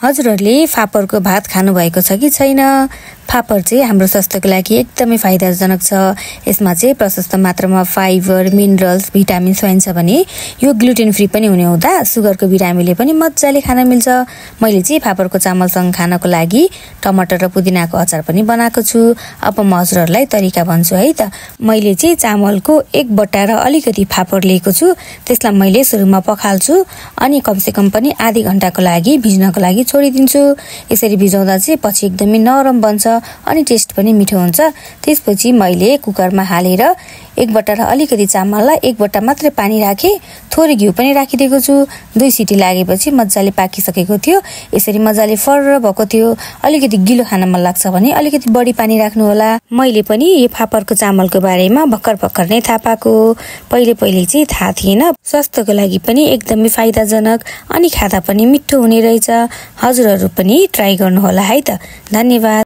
हजुरहरूले फापरको भात खानुभएको छ कि छैन? फापर चाहिँ हाम्रो स्वास्थ्यको लागि एकदमै फाइदाजनक छ। यसमा चाहिँ प्रशस्त मात्रामा फाइबर, मिनरल्स, भिटामिन्स पाइन्छ भने यो ग्लुटेन फ्री पनि हुने हुँदा सुगरको बिरामीले पनि मजाले खान मिल्छ। मैले चाहिँ फापरको चामलसँग खानको लागि टमाटर र पुदिनाको अचार पनि बनाएको छु। अब म हजुरहरूलाई तरिका भन्छु है त। मैले चाहिँ चामलको 1 बट्टा र अलिकति फापर लिएको छु। त्यसलाई मैले सुरुमा पखाल्छु अनि कमसेकम पनि आधी घण्टाको लागि भिज्नको लागि छोडिदिन्छु। यसरी भिजाउँदा चाहिँ पछि एकदमै नरम बन्छ अनि टेस्ट पनि मिठो हुन्छ। त्यसपछि मैले कुकरमा हालेर 1 बट्टा र अलिकति चामललाई 1 बट्टा मात्रै पानी राखे, थोरै घिउ पनि राखिदिएको छु। 2 सिटी लागेपछि मजाले पाकिसकेको थियो। यसरी मजाले फर्र भएको थियो। अलिकति गिलो खान मन लाग्छ भने अलिकति बढी पानी राख्नु होला। मैले पनि यो फापरको चामलको बारेमा भर्खर नै थाहा पाएको। पहिले चाहिँ थाहा थिएन। स्वास्थ्यको लागि पनि एकदमै फाइदाजनक अनि खादा पनि मिठो हुने रहेछ। हजुरहरू पनि ट्राई गर्नु होला है त। धन्यवाद।